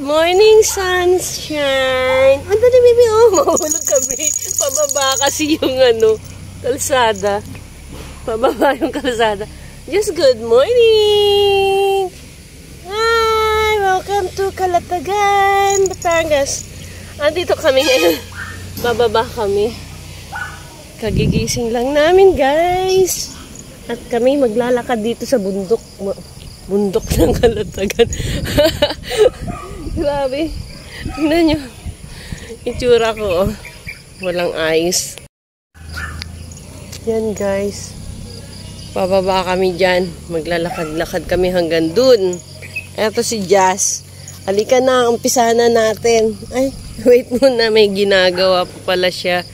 morning, sunshine. Ang dali, baby. Oh, mahulog kami. Pababa kasi yung kalsada. Pababa yung kalsada. Just good morning. Hi, welcome to Calatagan, Batangas. Andito kami ngayon. Bababa kami. Kagigising lang namin, guys. At kami maglalakad dito sa bundok. Bundok ng Calatagan. Grabe. Tingnan nyo. Itsura ko, oh. Walang ayos. Yan, guys. Pababa kami dyan. Maglalakad-lakad kami hanggang dun. Eto si Jazz. Halika na, umpisahan na natin. Ay, wait muna. May ginagawa pa pala siya.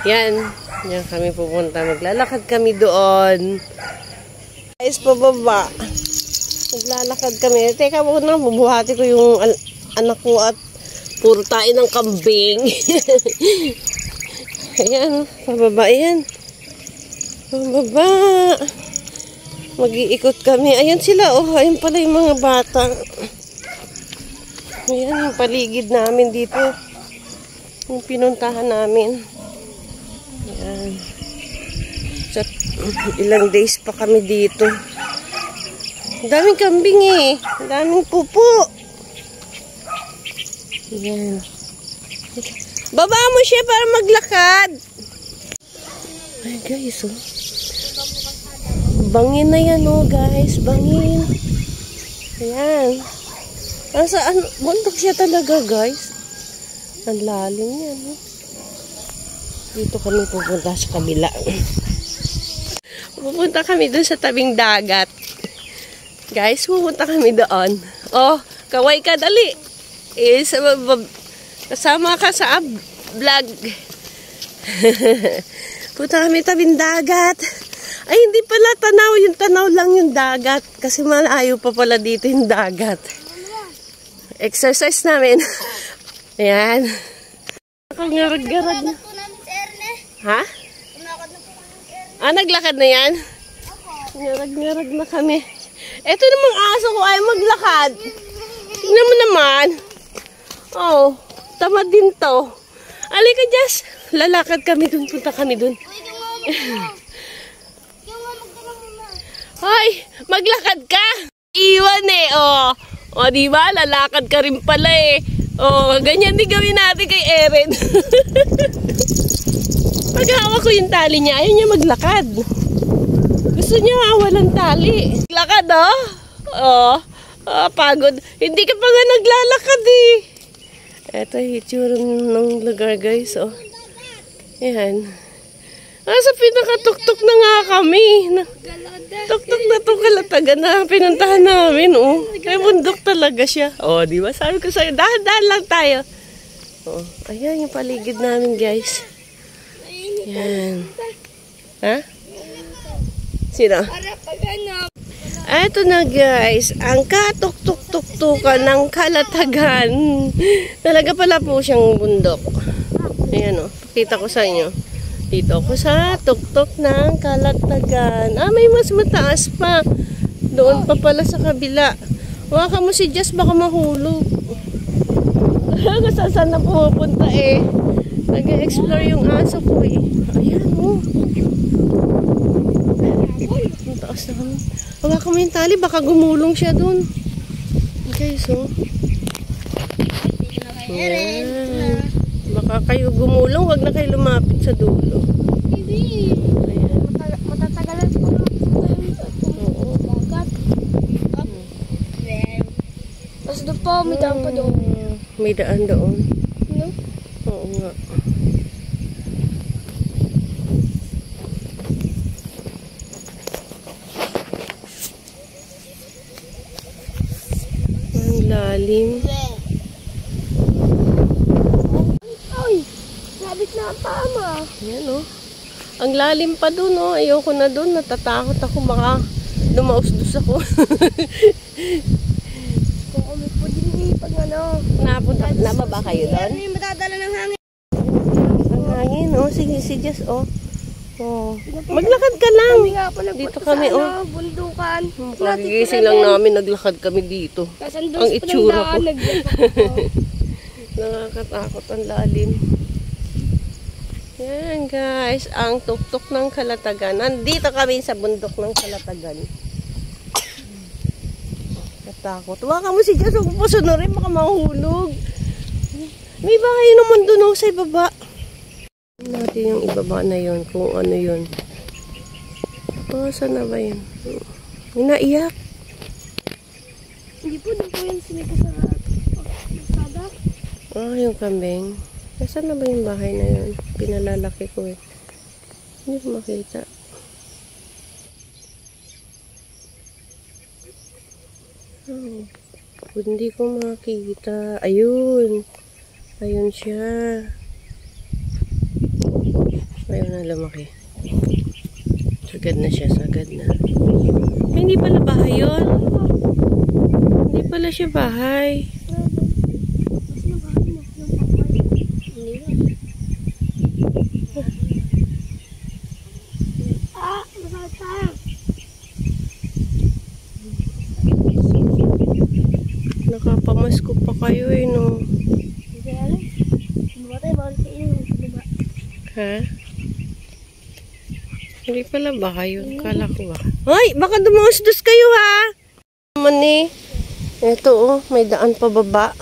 Yan. Yan kami pupunta. Maglalakad kami doon. Guys, pababa. Maglalakad kami. Teka muna, bubuhati ko yung anak ko at puro tayo ng kambing. Ayan, pababa yan. Pababa. Mag-iikot kami. Ayan sila, oh. Ayan pala yung mga bata. Ayan, yung paligid namin dito. Yung pinuntahan namin. Ayan. So, ilang days pa kami dito. Ang daming kambing eh. Ang daming pupo. Ayan. Baba mo siya para maglakad. Ay guys, oh. Bangin na yan, oh guys. Bangin. Ayan. Saan? Bundok siya talaga, guys. Ang lalim yan, oh. Dito kami pupunta sa kabila. Pupunta kami doon sa tabing dagat. Guys, pupunta kami doon. Oh, kaway ka, dali. Kasama ka sa vlog. Punta kami tabing dagat. Ay, hindi pala tanaw. Yung tanaw lang yung dagat. Kasi malayo pa pala dito yung dagat. Exercise namin. Ayan. Nakangarag-garag na. Ha? Ah, naglakad na yan? Ngarag-ngarag na kami. Ito namang aso ko ay maglakad. Tingnan mo naman. Oh, tamad din to. Alika, Jess. Lalakad kami dun. Punta kami dun. Hoy, maglakad ka. Iwan eh, oh. O, diba? Lalakad ka rin pala eh. Oh, ganyan din gawin natin kay Erin. Pag-hawak ko yung tali niya, ayaw niya maglakad. Gusto niya walang tali. Maglakad, oh. Oh, pagod. Hindi ka pa nga naglalakad eh. Ito yung itsura ng lugar, guys, oh. Ayan. Sa pinakatuktok na nga kami. Tuktok na itong Calatagan na pinuntahan namin, oh. Kaya bundok talaga siya. Oh, di ba? Sabi ko sa'yo, dahan-dahan lang tayo. Oh, ayan yung paligid namin, guys. Yan. Ha? Sino? Eto na, guys. Ang katuk-tuk-tuk-tukan ng Calatagan. Talaga pala po siyang bundok. Ayan, o. Pakita ko sa inyo. Dito ako sa tuktok ng Calatagan. Ah, may mas mataas pa. Doon pa pala sa kabila. Waka mo si Jess, baka mahulog. Saan na pumupunta eh. Nag-explore yung aso ko eh. Ayan, oh. Ang taas na kami. Hawakan mo yung tali, baka gumulong siya dun. Okay, so. Ayan. Baka kayo gumulong, wag na kayo lumapit sa dulo. Hindi. Matatagalan ko na. Oo. Tapos doon po, may daan pa doon. May daan doon. No? Oo nga. Ang lalim. Ay! Sabit na ang tama. Yan, oh. Ang lalim pa dun, oh. Ayoko na dun. Natatakot ako. Baka dumausdos ako. Kung kami po din pag Napunta na ba kayo doon? Ano yung matadala ng hangin? Ang hangin, oh. Sige, si Jess, oh. Oh. Maglakad ka lang. Kami nga pala dito kami, oh. Bundok. kan. Kagigising lang namin, naglakad kami dito. Ang itsura ko. Nakakatakot ang lalim. Yan guys, ang tuktok ng Kalatagan. Nandito kami sa bundok ng Kalatagan. Katakot. Waka mo si Jess, huwag mo pasunurin, baka mahulog. May bahay naman doon sa ibaba. Natin yung ibaba na yun, kung ano yun. Oh, saan na ba yun? Naiyak. Hindi po, doon po yung sinika sa sada. Ah, yung kambing. Saan na ba yung bahay na yun? Pinalalaki ko eh. Hindi ko makita. Oh, hindi ko makita. Ayun. Ayun siya. Ayun na lumaki. Sagad na siya, sagad na. Ay, hindi pala bahay yun. Hindi pala siya bahay. Nakapamasko pa kayo eh, no? Ha? Hindi pala bahay yun. Kala ko ba? Ay! Baka dumusdos kayo ha! Naman eh. Ito oh, may daan pa baba.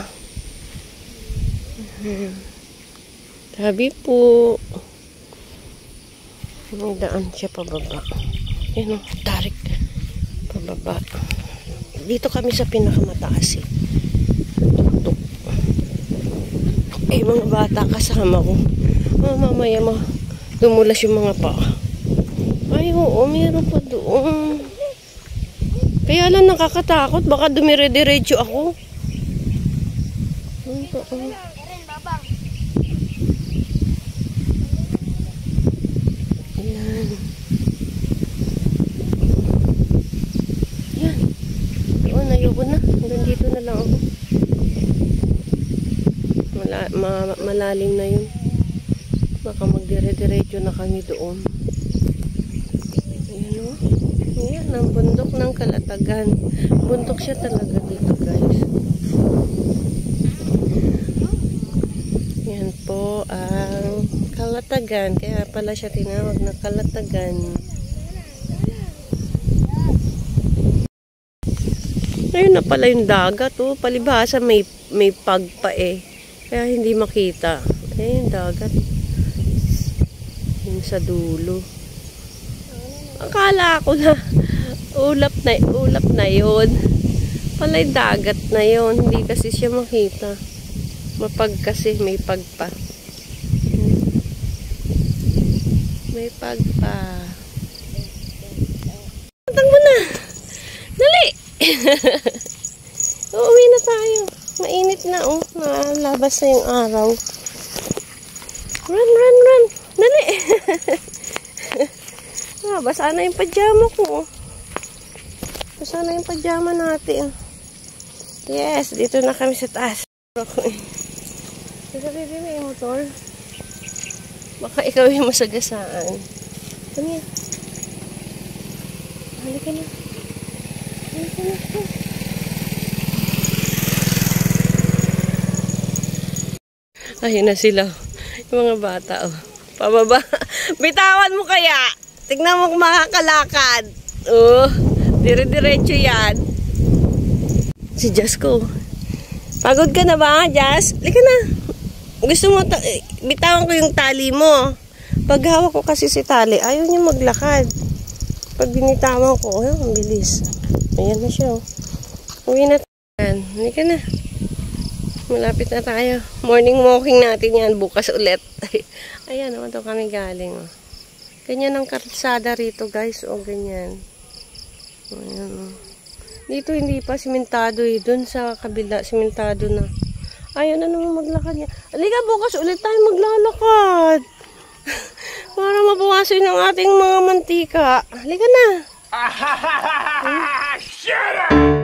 Sabi po. May daan siya pababa. Yan oh, tarik. Pababa. Dito kami sa pinakamataas eh. Tuk-tuk. Eh, mga bata kasama ko. Mamaya mo, dumulas yung mga pa. Ay, oo, meron pa doon. Kaya lang nakakatakot. Baka dumire-diretso ako. Ay, oo. Ayan. Ayan. Oo, ayoko na. Hanggang dito na lang ako. Malalim na yun. Baka magdire-diretso na kami doon. Ayan o. Ayan, ang bundok ng Kalatagan. Bundok siya talaga dito guys. Ayan po ang Kalatagan. Kaya pala siya tinawag na Kalatagan. Ayun na pala yung dagat oh. Palibhasa may pagpa eh. Kaya hindi makita. Ayun dagat. Yung sa dulo. Akala ko na ulap na yun. Palay dagat na yun. Hindi kasi siya makita. Mapag kasi may pagpa. May pagpa. Tantang mo na. Dali. Uuwi na tayo. Mainit na oh. Nalabas na yung araw. Run, run, run. Dali. Basa na yung pajama ko. Basa na yung pajama natin. Yes, dito na kami sa taas. Sabi din may motor. Baka ikaw yung masagasaan. Kami. Halika na. Halika na. Ayun na sila. Yung mga bata, oh. Pababa. Bitawan mo kaya. Tignan mo kung makakalakad. Oh, dire-diretso yan. Si Jasko. Pagod ka na ba, Jas? Lika na. Gusto mo, bitawan ko yung tali mo. Pag hawak ko kasi si tali, ayaw niya maglakad. Pag binitawan ko, oh, ang bilis. Ayan na siya, oh. Uwi na tayo. Lika na. Malapit na tayo. Morning walking natin yan. Bukas ulit. Ayan, naman to kami galing, oh. Ganyan ang kalsada rito guys. O ganyan. Ayan, o. Dito hindi pa simentado eh. Doon sa kabila simentado na. Ayaw na naman maglakad niya. Halika bukas ulit tayo maglalakad. Para mabawasan ang ating mga mantika. Halika na. Shut up!